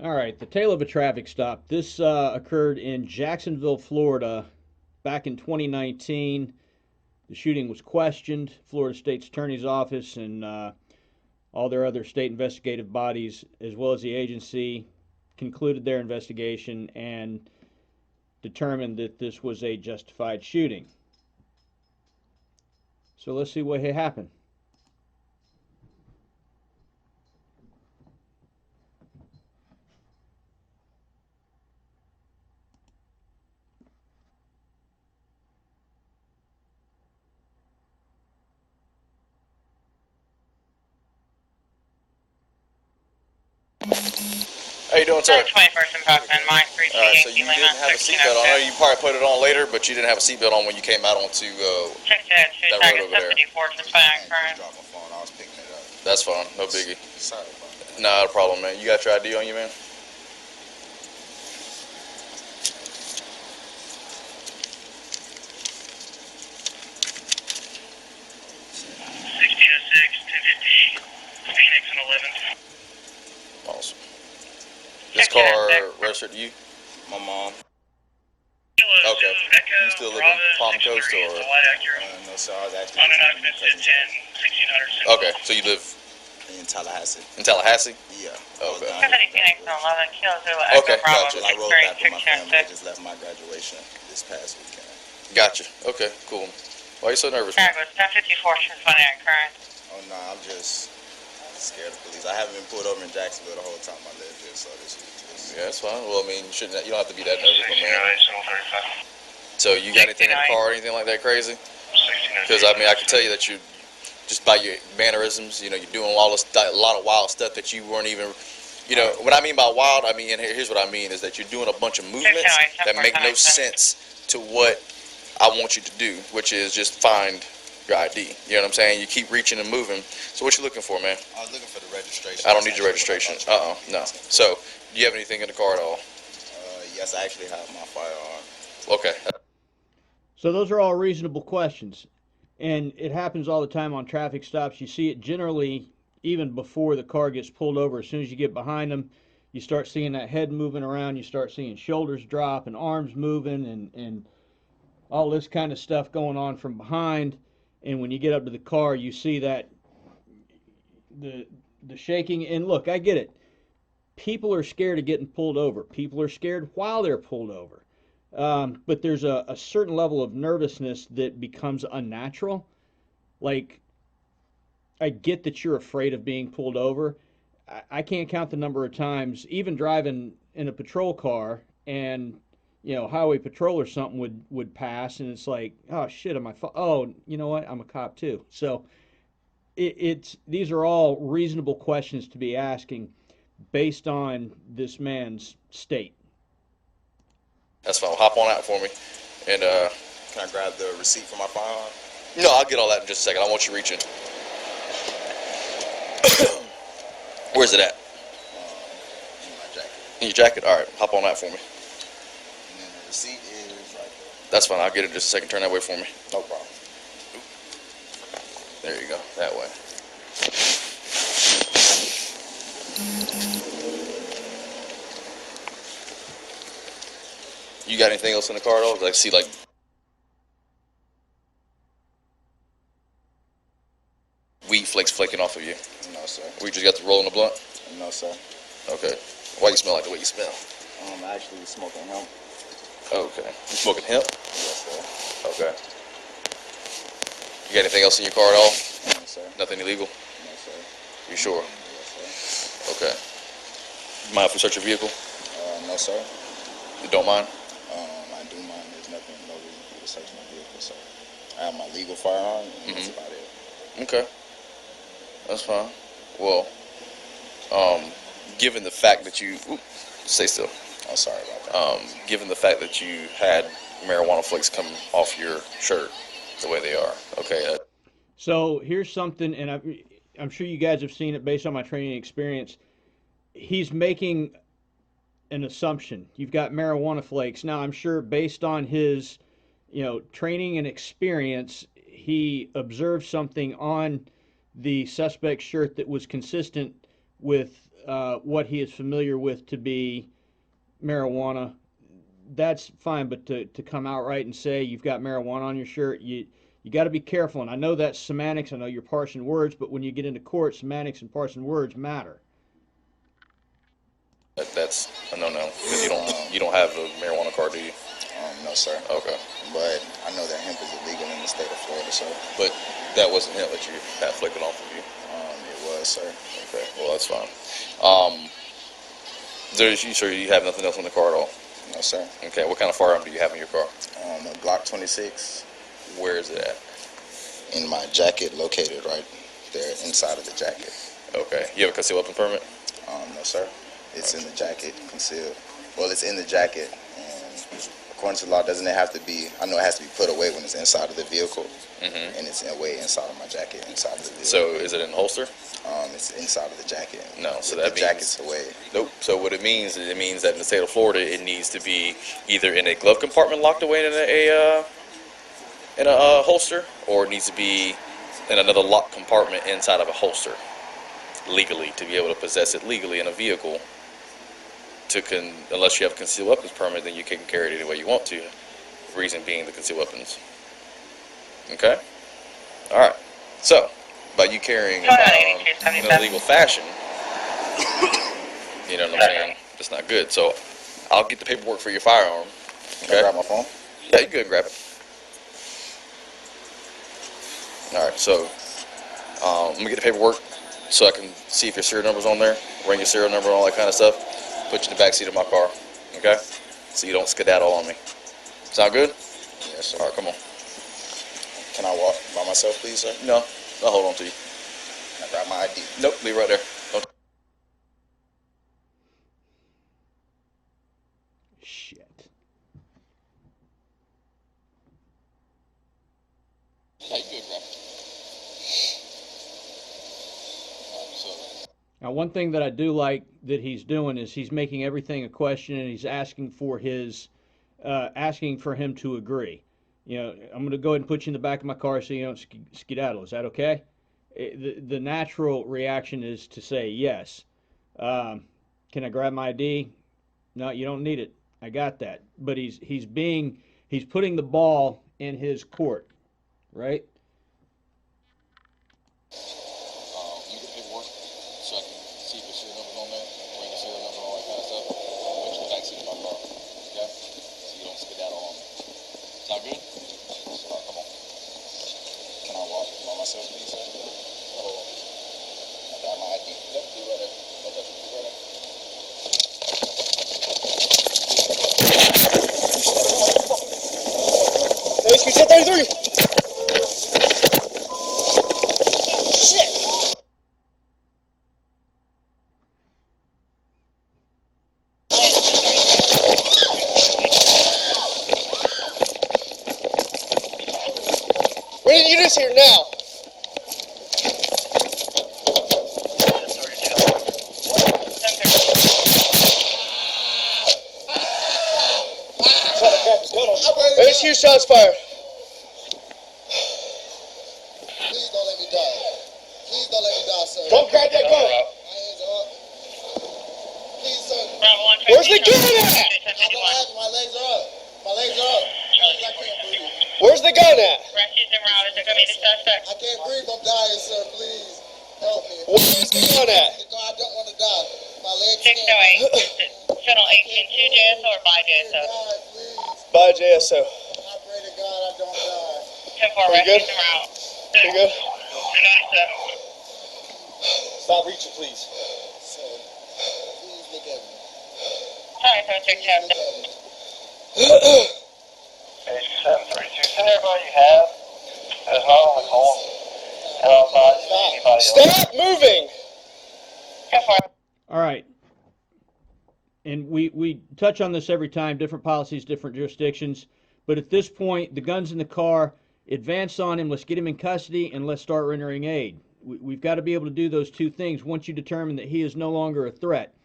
All right, the tale of a traffic stop. This occurred in Jacksonville, Florida, back in 2019. The shooting was questioned. Florida State's Attorney's Office and all their other state investigative bodies, as well as the agency, concluded their investigation and determined that this was a justified shooting. So let's see what happened. How you doing, sir? 21st and Parkman, Mike, 3 All right, so you didn't have a seatbelt on. I know you probably put it on later, but you didn't have a seatbelt on when you came out onto Check that, that road over there. 54th and Fine, current. Drop my phone. I was picking it up. That's fine, no biggie. Sorry about that. Not a problem, man. You got your ID on you, man? Phoenix and 11th. Awesome. This car registered to you? My mom. Okay. You still live in Palm Coast or? No, sir. I was actually. Okay, so you live in Tallahassee. in Tallahassee? Yeah. Okay. Phoenix and 11, Kilo Zulu, Okay, Bravo, gotcha. I rode back with my family. I 636. just left my graduation this past weekend. Gotcha. Okay, cool. Why are you so nervous, man? Chicago, 1054th and Fine, current. Oh no, I'm just scared of police. I haven't been pulled over in Jacksonville the whole time I lived here, so this is. Yeah, that's fine. Well, I mean, you shouldn't. You don't have to be that nervous, my man. So you got anything in the car or anything like that crazy? Because I mean, I can tell you that you, just by your mannerisms, you know, you're doing all this, a lot of wild stuff that you weren't even, you know, what I mean by wild, I mean, and here's what I mean, is that you're doing a bunch of movements that make no sense to what I want you to do, which is just find your ID. You know what I'm saying? You keep reaching and moving. So what you looking for, man? I was looking for the registration. I don't need your registration. No. So, do you have anything in the car at all? Yes, I actually have my firearm. Okay. So those are all reasonable questions. And it happens all the time on traffic stops. You see it generally even before the car gets pulled over. As soon as you get behind them, you start seeing that head moving around. You start seeing shoulders drop and arms moving and all this kind of stuff going on from behind. And when you get up to the car, you see that the shaking. And look, I get it. People are scared of getting pulled over. People are scared while they're pulled over. But there's a certain level of nervousness that becomes unnatural. Like, I get that you're afraid of being pulled over. I can't count the number of times, even driving in a patrol car, and highway patrol or something would pass, and it's like, oh shit, am I? Oh, you know what? I'm a cop too. So it's these are all reasonable questions to be asking based on this man's state. That's fine. Hop on out for me. And, Can I grab the receipt for my firearm? no, I'll get all that in just a second. I want you reaching. Where's it at? In my jacket. In your jacket? All right. Hop on out for me. And then the receipt is right there. That's fine. I'll get it in just a second. Turn that way for me. No problem. There you go. That way. You got anything else in the car at all? 'Cause I see, like, weed flakes flaking off of you. No, sir. We just got the roll in the blunt? No, sir. Okay. Why you smell like the way you smell? Actually smoking hemp. Okay. You smoking hemp? Yes, sir. Okay. You got anything else in your car at all? No, sir. Nothing illegal? No, sir. You sure? Yes, Okay. Mind if we search your vehicle? sir. No, sir. You don't mind? I do mind. There's no reason for you to search my vehicle, sir. I have my legal firearm, and that's about it. Okay. That's fine. Well, given the fact that you... Ooh, stay still. I'm sorry about that. Given the fact that you had marijuana flakes come off your shirt the way they are, okay, So here's something, and I'm sure you guys have seen it based on my training experience. He's making an assumption. You've got marijuana flakes. Now, I'm sure based on his, training and experience, he observed something on the suspect's shirt that was consistent with what he is familiar with to be marijuana, that's fine. But to come outright and say you've got marijuana on your shirt, you got to be careful. And I know that's semantics. I know you're parsing words, but when you get into court, semantics and parsing words matter. That's a no-no because you don't have a marijuana card, do you? No, sir. Okay. But I know that hemp is illegal in the state of Florida, sir. But that wasn't him that you had flipping off of you. It was, sir. Okay. Well, that's fine. So you have nothing else on the car at all? No, sir. Okay. What kind of firearm do you have in your car? A Glock 26 Where is it at? in my jacket, located right there inside of the jacket. Okay. You have a concealed weapon permit? No, sir. It's in the jacket, concealed. Well, it's in the jacket, and according to the law, doesn't it have to be? I know it has to be put away when it's inside of the vehicle, and it's away inside of my jacket, inside of the vehicle. So is it in holster? It's inside of the jacket. No. So the that means jacket's away. Nope. So what it means is that in the state of Florida, it needs to be either in a glove compartment locked away in a holster, or it needs to be in another locked compartment inside of a holster, legally, to be able to possess it legally in a vehicle. Unless you have a concealed weapons permit, then you can carry it any way you want to. Reason being the concealed weapons. Okay. All right. So, by you carrying a firearm in an illegal fashion, you know what I'm saying? That's not good. So, I'll get the paperwork for your firearm. Can I grab my phone? Yeah, you could grab it. All right. So, let me get the paperwork so I can see if your serial number's on there, ring your serial number and all that kind of stuff. Put you in the back seat of my car, okay? So you don't skedaddle on me. Sound good? Yes, sir. All right, come on. Can I walk by myself, please, sir? No, I'll hold on to you. Can I grab my ID? Nope, leave it right there. Don't. Shit. Yeah, you good, grab it. All right, so. Now, one thing that I do like that he's doing is he's making everything a question, and he's asking for him to agree. You know, I'm going to go ahead and put you in the back of my car so you don't skedaddle. Is that okay? The natural reaction is to say yes. Can I grab my ID? No, you don't need it. I got that. But he's putting the ball in his court, right? You get paperwork so I can see if your serial number's on there, ring your serial number and all that kind of stuff. Put you in the back seat of my car, okay? So you don't skedaddle on me. Sound good? All right, come on. Can I walk by myself, please, sir? Hold on. Can I grab my ID? Yep, leave it right there. Don't touch it. Leave it right there. HQ 1033! Bring the units here now. Raise your shots fired. Please don't let me die. Please don't let me die, sir. Don't grab that gun. My hands are up. Please, sir. Where's the gun at? I don't have it. My legs are up. My legs are up. I can't breathe. Where's the gun at? I can't breathe. I'm dying, sir. Please help me. Where's the gun at? I don't want to die. My legs 608, channel 18, 2 JSO or by JSO? die, please. By JSO. I pray to God I don't die. 10-4, Pretty good? rescue them out. Pretty good? Stop reaching, please. Sir, please look at me. Sorry, 767. Look at me. Page 732. Send everybody you have. There's not on the call. And I'm not anybody else. Stop moving! 10-4. All right. And we touch on this every time, different policies, different jurisdictions. But at this point, the gun's in the car. Advance on him. Let's get him in custody, and let's start rendering aid. We've got to be able to do those two things once you determine that he is no longer a threat.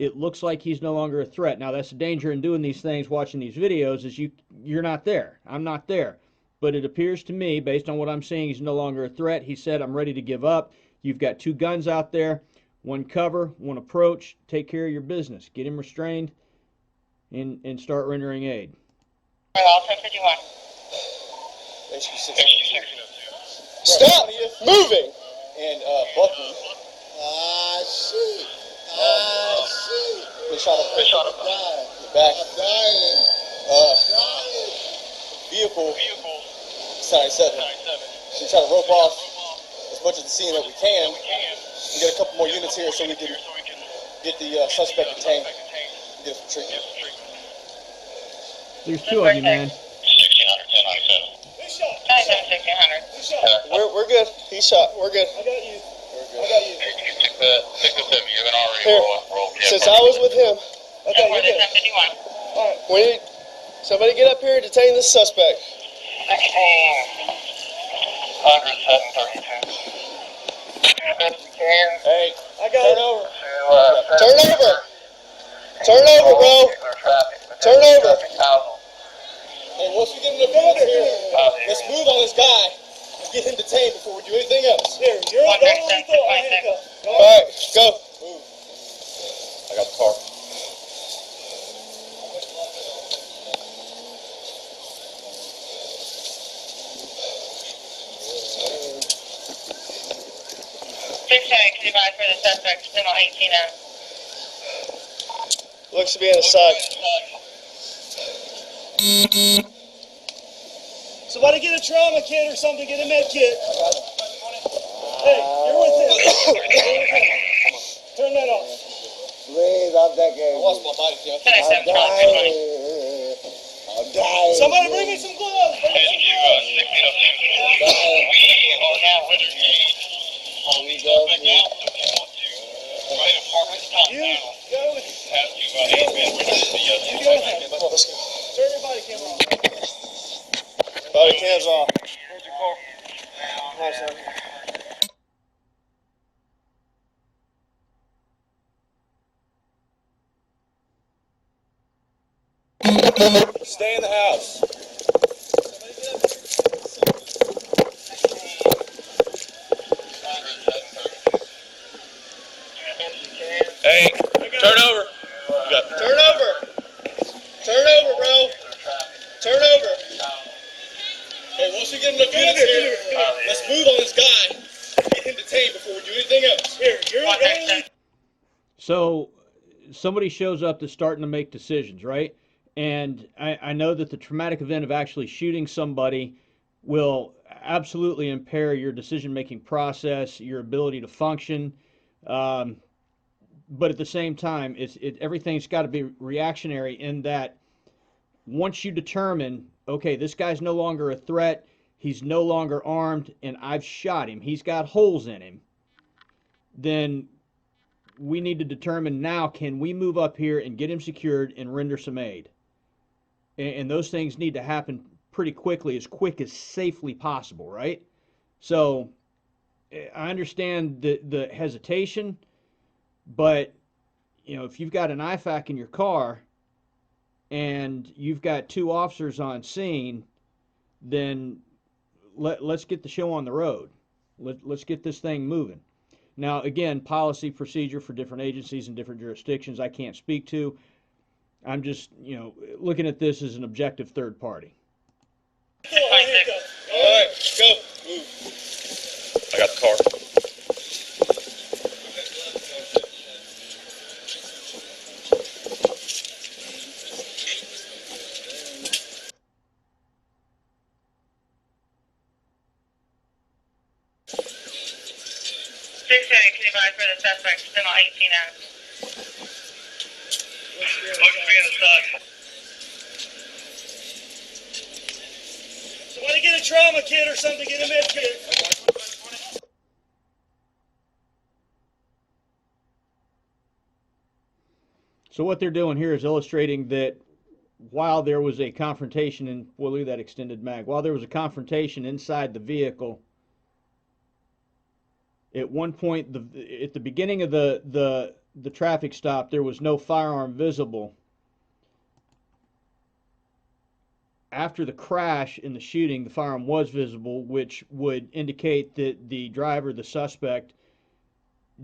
It looks like he's no longer a threat. Now, that's the danger in doing these things, watching these videos, is you're not there. I'm not there. But it appears to me, based on what I'm seeing, he's no longer a threat. He said, I'm ready to give up. You've got two guns out there. one cover, one approach, take care of your business. Get him restrained and start rendering aid. All 1051. Stop moving! And Bucky. Shoot. Shoot. They shot him. I'm dying. Back. I'm dying. Dying. Vehicle. 97. She tried to rope off as much of the scene that we can. We get a couple more units here so we can get the suspect detained and get some treatment. There's two of you, man. 1600. We're good. He's shot. We're good. I got you. We're good. Stick with him. You're gonna already Here. roll. Since I was with him, Okay, For you're the good. 1051. all right, we need somebody get up here and detain this suspect. 1600, 732. Best we can. Hey, I got turn it. over. To, Turn over. Turn over, bro. Turn over. Hey, once we get him to the here, let's move on this guy and get him detained before we do anything else. Here, you're One the next only 10, I 26. handcuffed. All right, go. Move. I got the car. Can you advise for the suspect, criminal 18 now? Looks to be in the side. Somebody get a trauma kit or something, get a med kit. Hey, you're with him. Turn that off. Please, I'm that I game. lost my body count. I'm dying. I'm dying. Somebody bring me some gloves. Bring me some gloves. You go with you go with him. Come on, let's go. Turn your body camera on. Body cams off. Where's your car? Hi, son. Stay in the house. Hey, turn over. Turn over. Turn over, bro. Turn over. Hey, once we get him to units here, let's move on this guy. Get him detained before we do anything else. Here, you're the only. So somebody shows up that's starting to make decisions, right? And I know that the traumatic event of actually shooting somebody will absolutely impair your decision-making process, your ability to function. But at the same time, everything's got to be reactionary in that once you determine, okay, this guy's no longer a threat, he's no longer armed, and I've shot him, he's got holes in him, then we need to determine now, can we move up here and get him secured and render some aid? And those things need to happen pretty quickly, as quick as safely possible, right? So I understand the hesitation, but you know, if you've got an IFAC in your car and you've got two officers on scene, then let's get the show on the road. Let's get this thing moving. Now, again, policy, procedure for different agencies and different jurisdictions I can't speak to. I'm just, you know, looking at this as an objective third party. All right, go. Move. I got the car. Can you advise for the suspect, criminal 18 now? Somebody get a trauma kit or something, get a med kit. So what they're doing here is illustrating that while there was a confrontation, and we'll leave that extended mag, while there was a confrontation inside the vehicle, at one point, at the beginning of the traffic stop, there was no firearm visible. After the crash in the shooting, the firearm was visible, which would indicate that the driver, the suspect,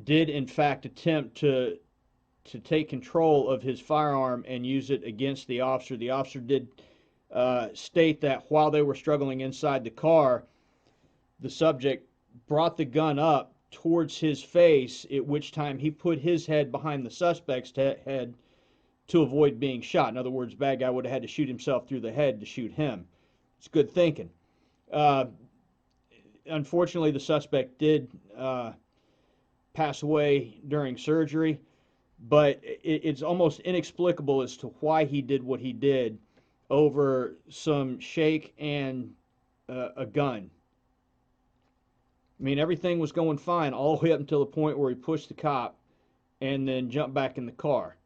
did in fact attempt to take control of his firearm and use it against the officer. The officer did state that while they were struggling inside the car, the subject brought the gun up towards his face, at which time he put his head behind the suspect's head to avoid being shot. In other words, bad guy would have had to shoot himself through the head to shoot him. It's good thinking. Unfortunately, the suspect did pass away during surgery, but it's almost inexplicable as to why he did what he did over some shake and a gun. I mean, everything was going fine all the way up until the point where he pushed the cop and then jumped back in the car.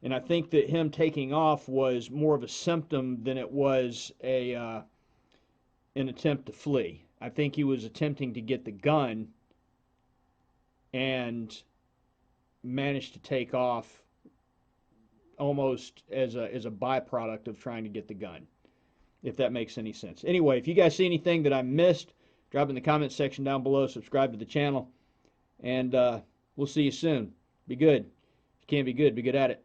And I think that him taking off was more of a symptom than it was an attempt to flee. I think he was attempting to get the gun and managed to take off almost as a byproduct of trying to get the gun, if that makes any sense. Anyway, if you guys see anything that I missed, drop in the comment section down below, subscribe to the channel, and we'll see you soon. Be good. If you can't be good at it.